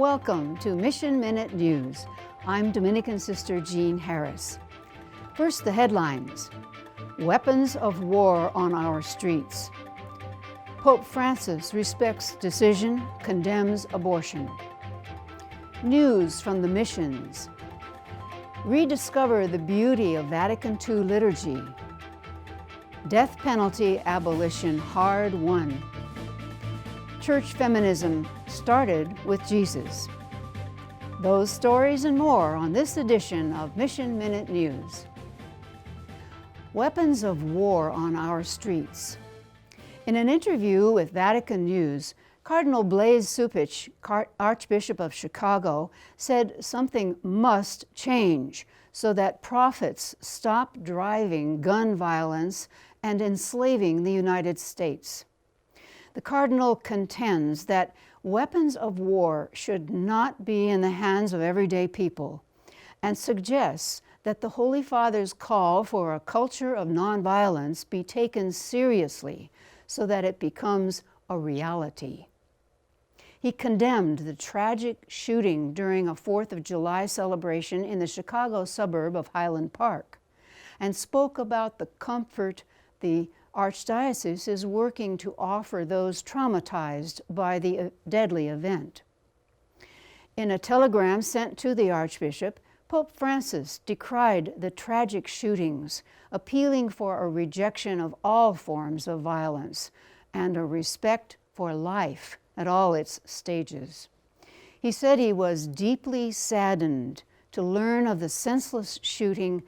Welcome to Mission Minute News. I'm Dominican Sister Jean Harris. First, the headlines. Weapons of war on our streets. Pope Francis respects decision, condemns abortion. News from the missions. Rediscover the beauty of Vatican II liturgy. Death penalty abolition hard won. Church feminism started with Jesus. Those stories and more on this edition of Mission Minute News. Weapons of war on our streets. In an interview with Vatican News, Cardinal Blaise Cupich, Archbishop of Chicago, said something must change so that prophets stop driving gun violence and enslaving the United States. The Cardinal contends that weapons of war should not be in the hands of everyday people and suggests that the Holy Father's call for a culture of nonviolence be taken seriously so that it becomes a reality. He condemned the tragic shooting during a 4th of July celebration in the Chicago suburb of Highland Park and spoke about the comfort the Archdiocese is working to offer those traumatized by the deadly event. In a telegram sent to the Archbishop, Pope Francis decried the tragic shootings, appealing for a rejection of all forms of violence and a respect for life at all its stages. He said he was deeply saddened to learn of the senseless shooting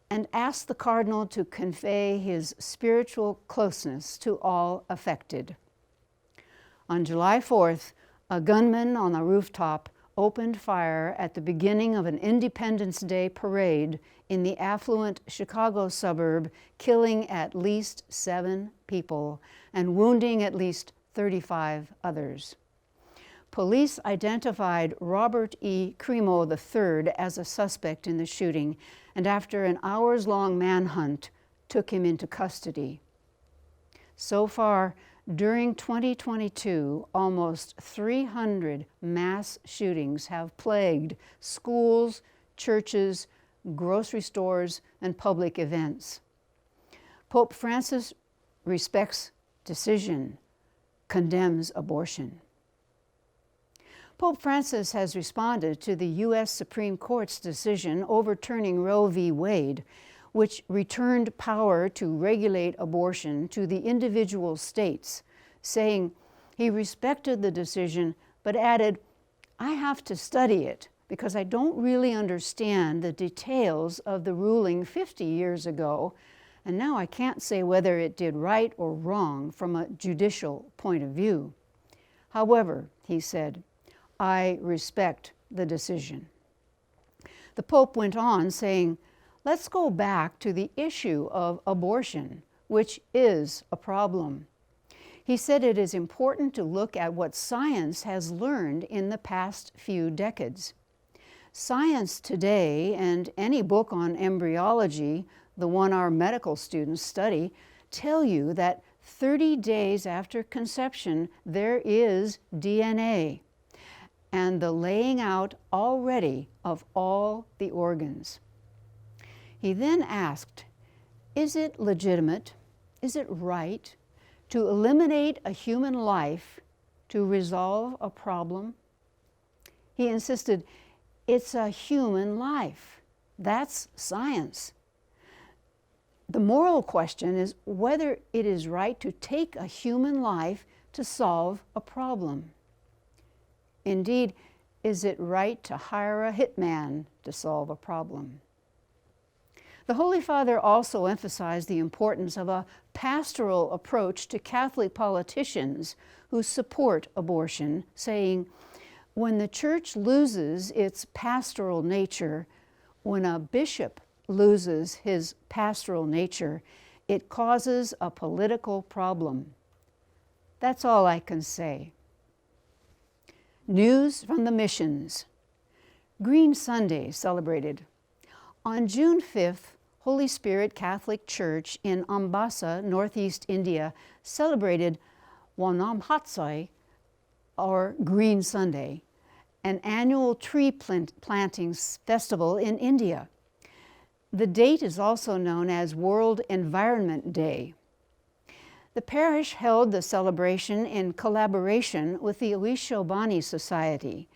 and asked the Cardinal to convey his spiritual closeness to all affected. On July 4th, a gunman on a rooftop opened fire at the beginning of an Independence Day parade in the affluent Chicago suburb, killing at least 7 people and wounding at least 35 others. Police identified Robert E. Crimo III as a suspect in the shooting, and after an hours-long manhunt, took him into custody. So far, during 2022, almost 300 mass shootings have plagued schools, churches, grocery stores, and public events. Pope Francis respects decision, condemns abortion. Pope Francis has responded to the U.S. Supreme Court's decision overturning Roe v. Wade, which returned power to regulate abortion to the individual states, saying he respected the decision but added, "I have to study it because I don't really understand the details of the ruling 50 years ago, and now I can't say whether it did right or wrong from a judicial point of view. However," he said, "I respect the decision." The Pope went on saying, "Let's go back to the issue of abortion, which is a problem." He said it is important to look at what science has learned in the past few decades. Science today, and any book on embryology, the one our medical students study, tell you that 30 days after conception there is DNA and the laying out already of all the organs. He then asked, is it legitimate, is it right to eliminate a human life to resolve a problem? He insisted, it's a human life. That's science. The moral question is whether it is right to take a human life to solve a problem. Indeed, is it right to hire a hitman to solve a problem? The Holy Father also emphasized the importance of a pastoral approach to Catholic politicians who support abortion, saying, when the Church loses its pastoral nature, when a bishop loses his pastoral nature, it causes a political problem. That's all I can say. News from the missions. Green Sunday celebrated. On June 5th, Holy Spirit Catholic Church in Ambassa, Northeast India, celebrated Wanam Hatsai, or Green Sunday, an annual tree planting festival in India. The date is also known as World Environment Day. The parish held the celebration in collaboration with the Uishobani Society,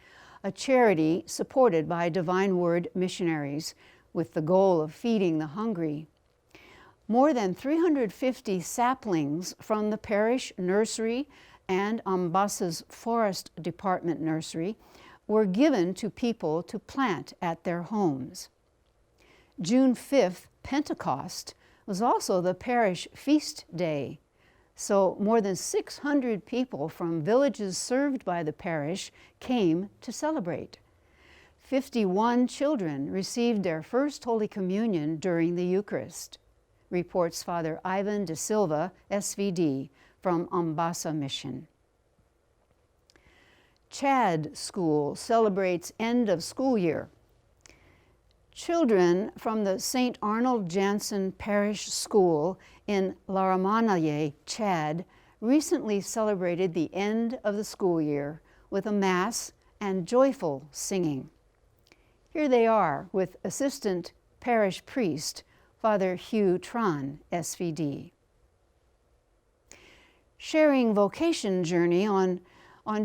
a charity supported by Divine Word missionaries with the goal of feeding the hungry. More than 350 saplings from the parish nursery and Ambasa's Forest Department nursery were given to people to plant at their homes. June 5th, Pentecost, was also the parish feast day, so more than 600 people from villages served by the parish came to celebrate. 51 children received their first Holy Communion during the Eucharist, reports Father Ivan de Silva, SVD, from Ambasa Mission. Chad School celebrates end of school year. Children from the St. Arnold Jansen Parish School in Laramanaye, Chad, recently celebrated the end of the school year with a Mass and joyful singing. Here they are with Assistant Parish Priest, Father Hugh Tran, SVD. Sharing Vocation Journey on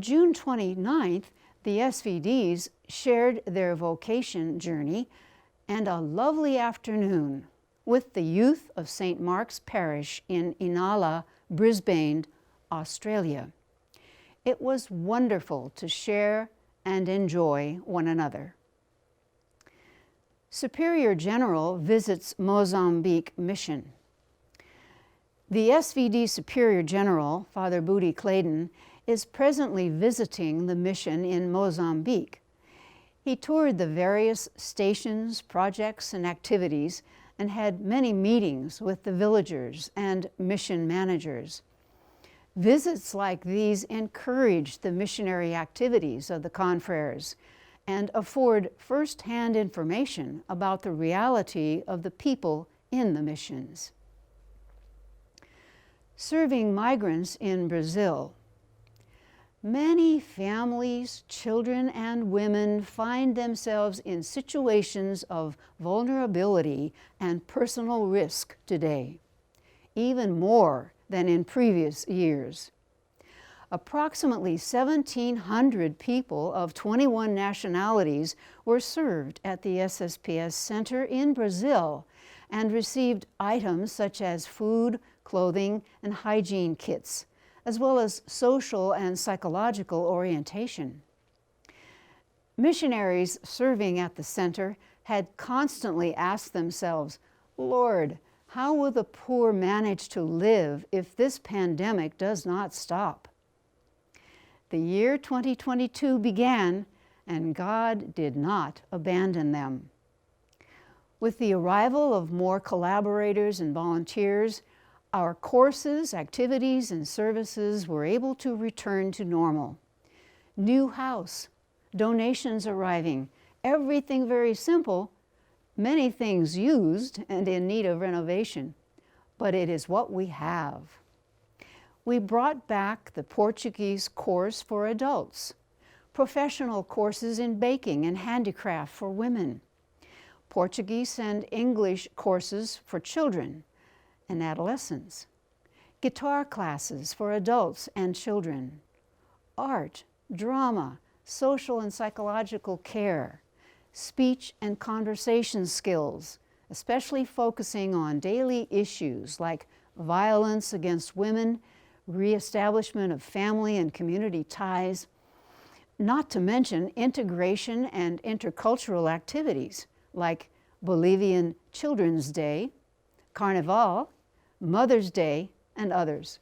June 29th, the SVDs shared their vocation journey and a lovely afternoon with the youth of St. Mark's Parish in Inala, Brisbane, Australia. It was wonderful to share and enjoy one another. Superior General visits Mozambique Mission. The SVD Superior General, Father Booty Claydon, is presently visiting the mission in Mozambique. He toured the various stations, projects, and activities and had many meetings with the villagers and mission managers. Visits like these encourage the missionary activities of the confreres and afford first-hand information about the reality of the people in the missions. Serving migrants in Brazil. Many families, children, and women find themselves in situations of vulnerability and personal risk today, even more than in previous years. Approximately 1,700 people of 21 nationalities were served at the SSPS Center in Brazil and received items such as food, clothing, and hygiene kits, as well as social and psychological orientation. Missionaries serving at the center had constantly asked themselves, "Lord, how will the poor manage to live if this pandemic does not stop?" The year 2022 began, and God did not abandon them. With the arrival of more collaborators and volunteers, our courses, activities, and services were able to return to normal. New house, donations arriving, everything very simple, many things used and in need of renovation, but it is what we have. We brought back the Portuguese course for adults, professional courses in baking and handicraft for women, Portuguese and English courses for children and adolescents, guitar classes for adults and children, art, drama, social and psychological care, speech and conversation skills, especially focusing on daily issues like violence against women, reestablishment of family and community ties, not to mention integration and intercultural activities like Bolivian Children's Day, Carnival, Mother's Day, and others.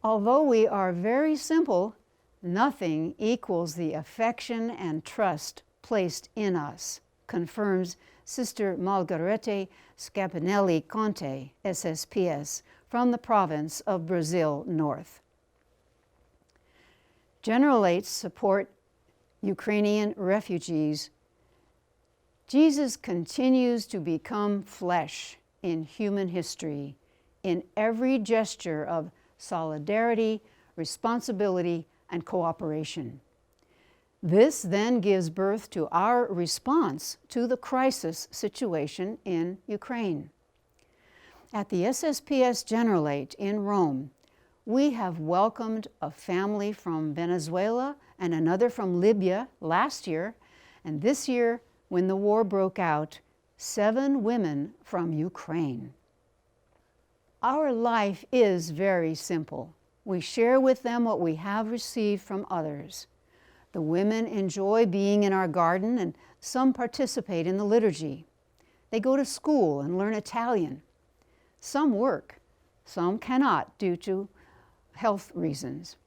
Although we are very simple, nothing equals the affection and trust placed in us, confirms Sister Margarete Scapinelli Conte, SSPS, from the province of Brazil North. Generalates support Ukrainian refugees. Jesus continues to become flesh in human history, in every gesture of solidarity, responsibility, and cooperation. This then gives birth to our response to the crisis situation in Ukraine. At the SSPS Generalate in Rome, we have welcomed a family from Venezuela and another from Libya last year, and this year, when the war broke out, 7 women from Ukraine. Our life is very simple. We share with them what we have received from others. The women enjoy being in our garden, and some participate in the liturgy. They go to school and learn Italian. Some work, some cannot due to health reasons.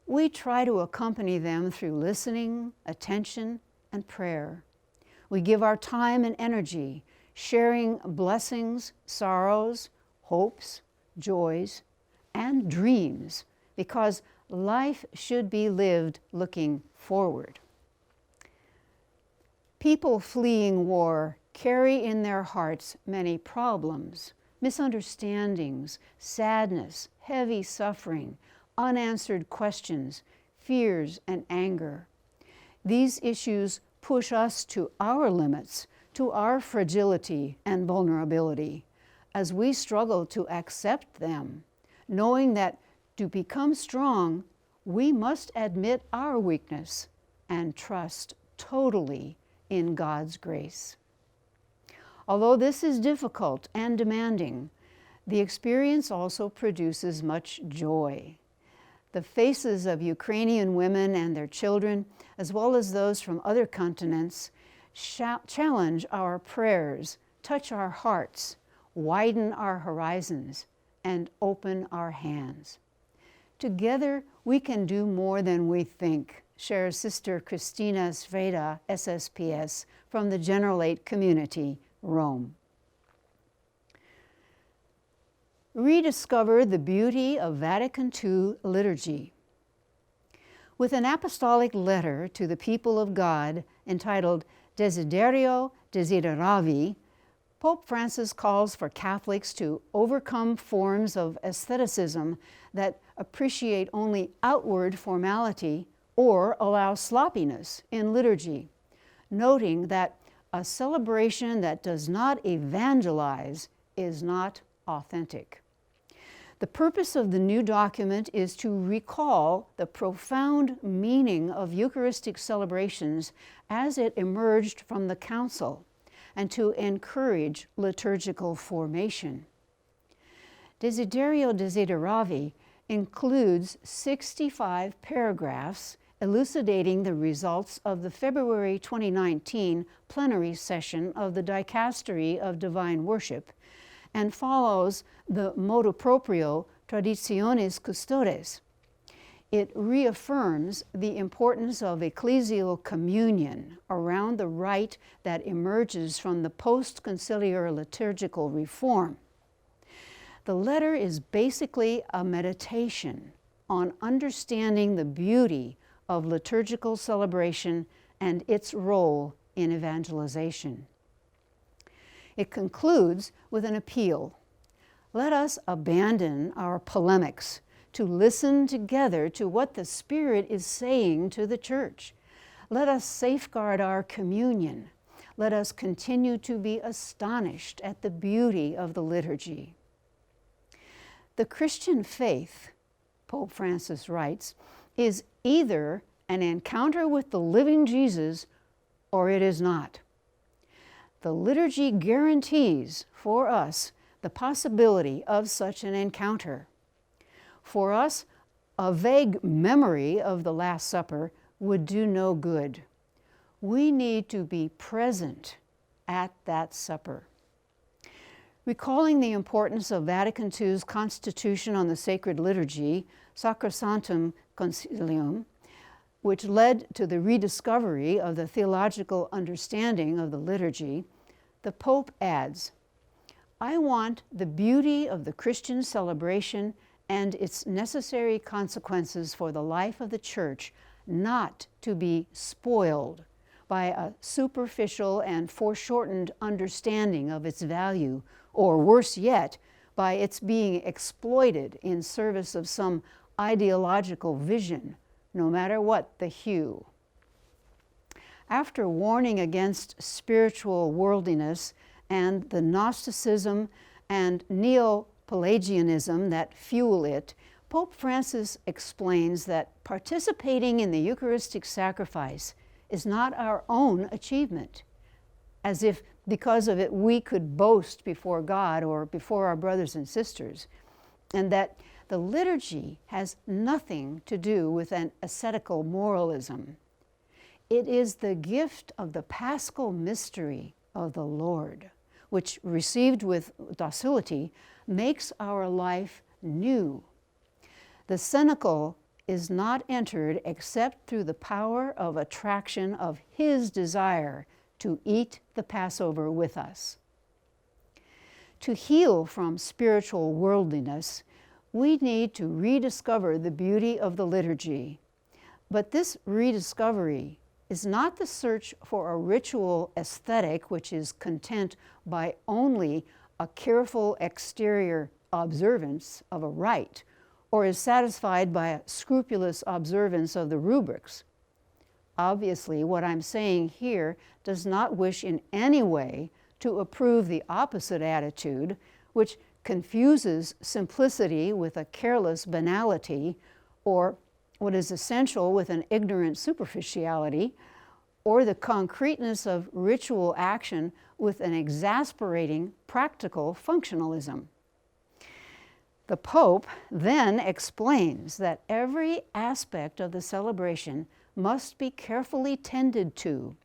We try to accompany them through listening, attention, and prayer. We give our time and energy, sharing blessings, sorrows, hopes, joys, and dreams, because life should be lived looking forward. People fleeing war carry in their hearts many problems, misunderstandings, sadness, heavy suffering, unanswered questions, fears, and anger. These issues push us to our limits, to our fragility and vulnerability, as we struggle to accept them, knowing that to become strong, we must admit our weakness and trust totally in God's grace. Although this is difficult and demanding, the experience also produces much joy. The faces of Ukrainian women and their children, as well as those from other continents, challenge our prayers, touch our hearts, widen our horizons, and open our hands. Together, we can do more than we think, shares Sister Christina Sveda, SSPS, from the Generalate community, Rome. Rediscover the beauty of Vatican II liturgy. With an apostolic letter to the people of God entitled Desiderio Desideravi, Pope Francis calls for Catholics to overcome forms of aestheticism that appreciate only outward formality or allow sloppiness in liturgy, noting that a celebration that does not evangelize is not authentic. The purpose of the new document is to recall the profound meaning of Eucharistic celebrations as it emerged from the Council, and to encourage liturgical formation. Desiderio Desideravi includes 65 paragraphs elucidating the results of the February 2019 plenary session of the Dicastery of Divine Worship, and follows the motu proprio Traditionis Custodes. It reaffirms the importance of ecclesial communion around the rite that emerges from the post-conciliar liturgical reform. The letter is basically a meditation on understanding the beauty of liturgical celebration and its role in evangelization. It concludes with an appeal. Let us abandon our polemics to listen together to what the Spirit is saying to the Church. Let us safeguard our communion. Let us continue to be astonished at the beauty of the liturgy. The Christian faith, Pope Francis writes, is either an encounter with the living Jesus or it is not. The liturgy guarantees for us the possibility of such an encounter. For us, a vague memory of the Last Supper would do no good. We need to be present at that supper. Recalling the importance of Vatican II's Constitution on the Sacred Liturgy, Sacrosanctum Concilium, which led to the rediscovery of the theological understanding of the liturgy, the Pope adds, "I want the beauty of the Christian celebration and its necessary consequences for the life of the Church not to be spoiled by a superficial and foreshortened understanding of its value, or worse yet, by its being exploited in service of some ideological vision, no matter what the hue." after warning against spiritual worldliness and the Gnosticism and Neo-Pelagianism that fuel it, Pope Francis explains that participating in the Eucharistic sacrifice is not our own achievement, as if because of it we could boast before God or before our brothers and sisters, and that the liturgy has nothing to do with an ascetical moralism. It is the gift of the paschal mystery of the Lord, which, received with docility, makes our life new. The cenacle is not entered except through the power of attraction of His desire to eat the Passover with us. To heal from spiritual worldliness, we need to rediscover the beauty of the liturgy. But this rediscovery is not the search for a ritual aesthetic which is content by only a careful exterior observance of a rite, or is satisfied by a scrupulous observance of the rubrics. Obviously, what I'm saying here does not wish in any way to approve the opposite attitude, which confuses simplicity with a careless banality, or what is essential with an ignorant superficiality, or the concreteness of ritual action with an exasperating practical functionalism. The Pope then explains that every aspect of the celebration must be carefully tended to.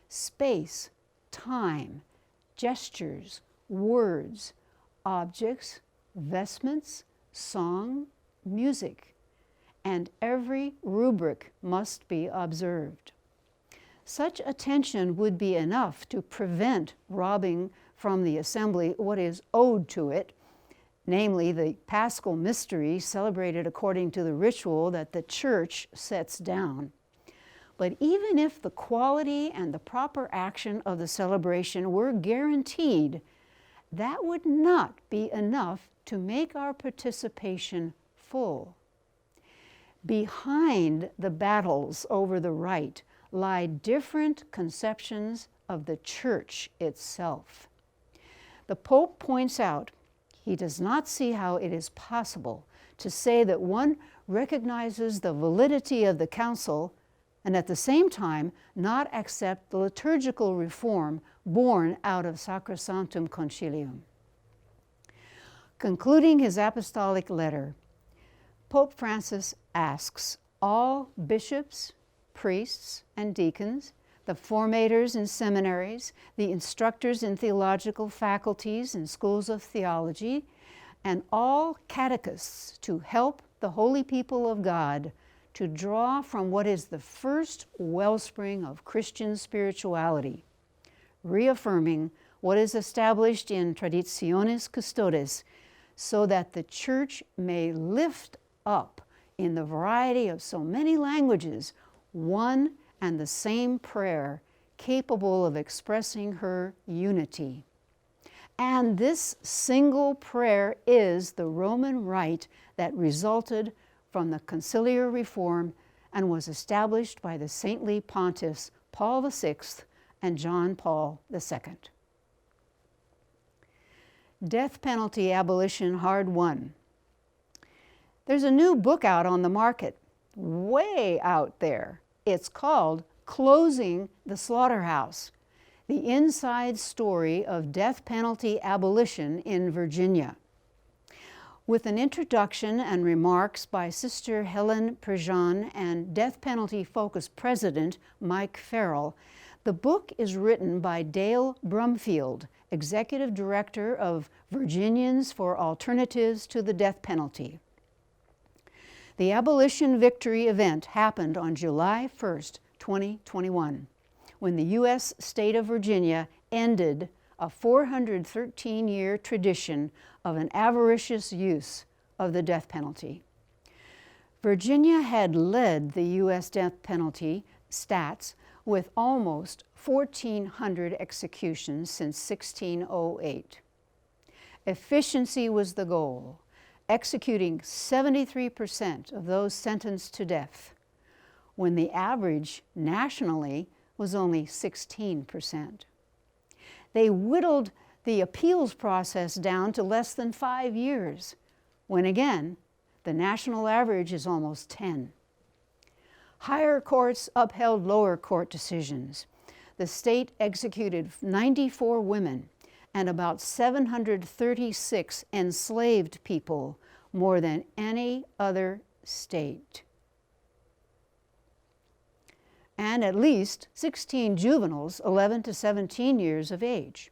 Space, time, gestures, words, objects, vestments, song, music, and every rubric must be observed. Such attention would be enough to prevent robbing from the assembly what is owed to it, namely the paschal mystery celebrated according to the ritual that the Church sets down. But even if the quality and the proper action of the celebration were guaranteed, that would not be enough to make our participation full. Behind the battles over the rite lie different conceptions of the Church itself. The Pope points out he does not see how it is possible to say that one recognizes the validity of the Council and at the same time not accept the liturgical reform born out of Sacrosanctum Concilium. Concluding his apostolic letter, Pope Francis asks all bishops, priests, and deacons, the formators in seminaries, the instructors in theological faculties and schools of theology, and all catechists to help the holy people of God to draw from what is the first wellspring of Christian spirituality, reaffirming what is established in Traditionis Custodes, so that the Church may lift up in the variety of so many languages one and the same prayer capable of expressing her unity. And this single prayer is the Roman rite that resulted from the conciliar reform and was established by the saintly pontiffs Paul VI and John Paul II. Death penalty abolition hard won. There's a new book out on the market, way out there. It's called Closing the Slaughterhouse, the inside story of death penalty abolition in Virginia. With an introduction and remarks by Sister Helen Prejean and death penalty focus president Mike Farrell, the book is written by Dale Brumfield, executive director of Virginians for Alternatives to the Death Penalty. The Abolition Victory event happened on July 1st, 2021, when the U.S. state of Virginia ended a 413-year tradition of an avaricious use of the death penalty. Virginia had led the U.S. death penalty stats with almost 1,400 executions since 1608. Efficiency was the goal, executing 73% of those sentenced to death, when the average nationally was only 16%. They whittled the appeals process down to less than 5 years, when again, the national average is almost 10. Higher courts upheld lower court decisions. The state executed 94 women and about 736 enslaved people, more than any other state. And at least 16 juveniles, 11 to 17 years of age.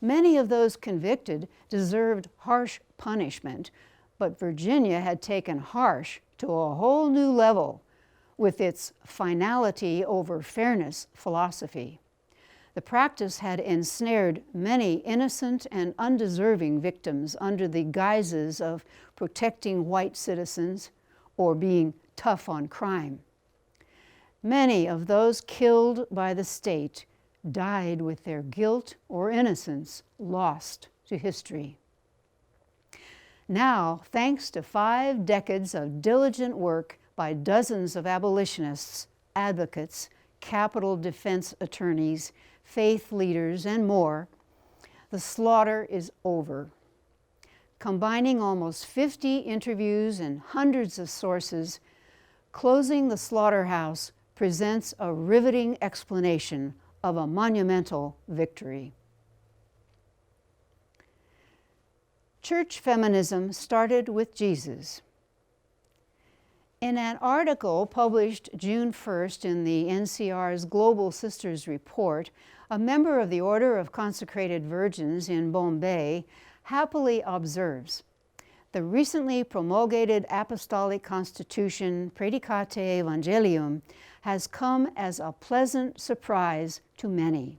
Many of those convicted deserved harsh punishment, but Virginia had taken harsh to a whole new level with its finality over fairness philosophy. The practice had ensnared many innocent and undeserving victims under the guises of protecting white citizens or being tough on crime. Many of those killed by the state died with their guilt or innocence lost to history. Now, thanks to 5 decades of diligent work by dozens of abolitionists, advocates, capital defense attorneys, faith leaders, and more, the slaughter is over. Combining almost 50 interviews and hundreds of sources, Closing the Slaughterhouse presents a riveting explanation of a monumental victory. Church feminism started with Jesus. In an article published June 1st in the NCR's Global Sisters Report, a member of the Order of Consecrated Virgins in Bombay happily observes, the recently promulgated Apostolic Constitution Praedicate Evangelium has come as a pleasant surprise to many,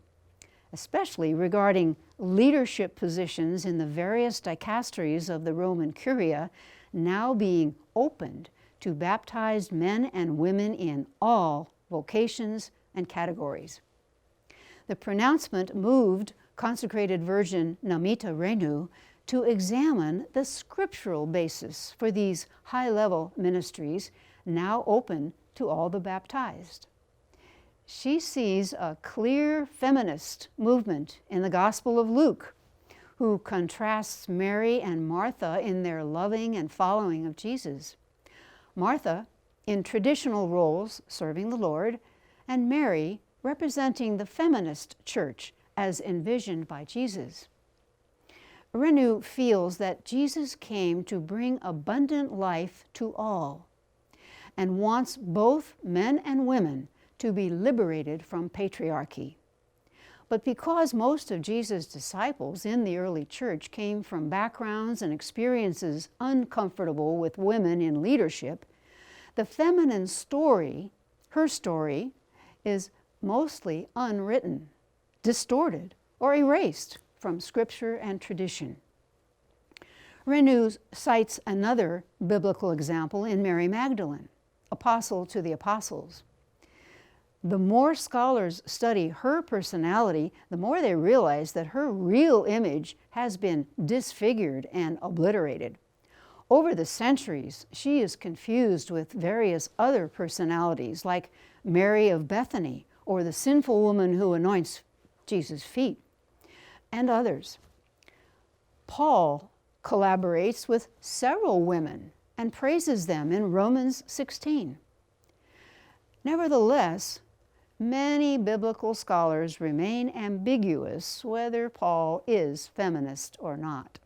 especially regarding leadership positions in the various dicasteries of the Roman Curia now being opened to baptized men and women in all vocations and categories. The pronouncement moved consecrated Virgin Namita Renu to examine the scriptural basis for these high-level ministries now open to all the baptized. She sees a clear feminist movement in the Gospel of Luke, who contrasts Mary and Martha in their loving and following of Jesus. Martha in traditional roles serving the Lord, and Mary representing the feminist church as envisioned by Jesus. Renu feels that Jesus came to bring abundant life to all and wants both men and women to be liberated from patriarchy. But because most of Jesus' disciples in the early church came from backgrounds and experiences uncomfortable with women in leadership, the feminine story, her story, is mostly unwritten, distorted, or erased from scripture and tradition. Renu cites another biblical example in Mary Magdalene, apostle to the apostles. The more scholars study her personality, the more they realize that her real image has been disfigured and obliterated. Over the centuries, she is confused with various other personalities like Mary of Bethany or the sinful woman who anoints Jesus' feet, and others. Paul collaborates with several women and praises them in Romans 16. Nevertheless, many biblical scholars remain ambiguous whether Paul is feminist or not.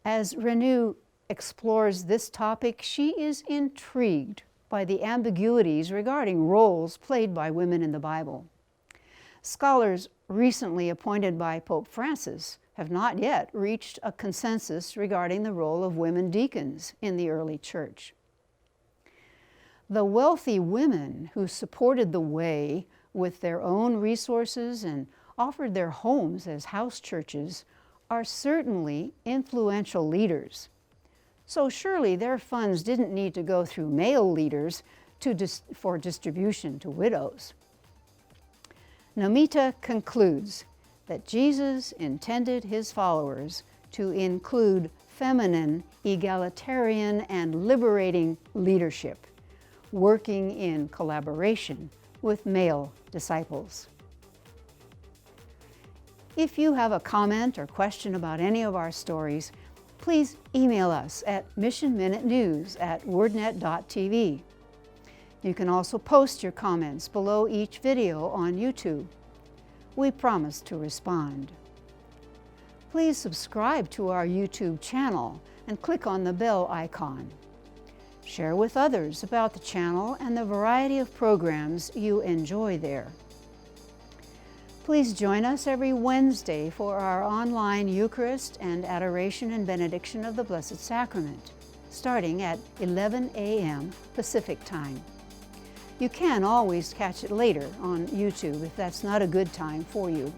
As Renu explores this topic, she is intrigued by the ambiguities regarding roles played by women in the Bible. Scholars recently appointed by Pope Francis have not yet reached a consensus regarding the role of women deacons in the early church. The wealthy women who supported the way with their own resources and offered their homes as house churches are certainly influential leaders. So surely their funds didn't need to go through male leaders for distribution to widows. Namita concludes that Jesus intended his followers to include feminine, egalitarian, and liberating leadership, working in collaboration with male disciples. If you have a comment or question about any of our stories, please email us at missionminutenews@wordnet.tv. You can also post your comments below each video on YouTube. We promise to respond. Please subscribe to our YouTube channel and click on the bell icon. Share with others about the channel and the variety of programs you enjoy there. Please join us every Wednesday for our online Eucharist and Adoration and Benediction of the Blessed Sacrament, starting at 11 a.m. Pacific Time. You can always catch it later on YouTube if that's not a good time for you.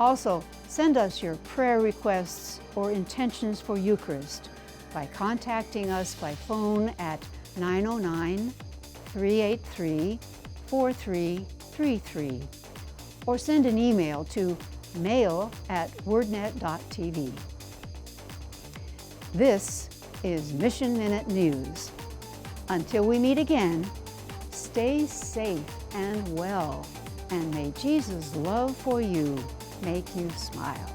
Also, send us your prayer requests or intentions for Eucharist by contacting us by phone at 909-383-4333 or send an email to mail@wordnet.tv. This is Mission Minute News. Until we meet again, stay safe and well, and may Jesus' love for you make you smile.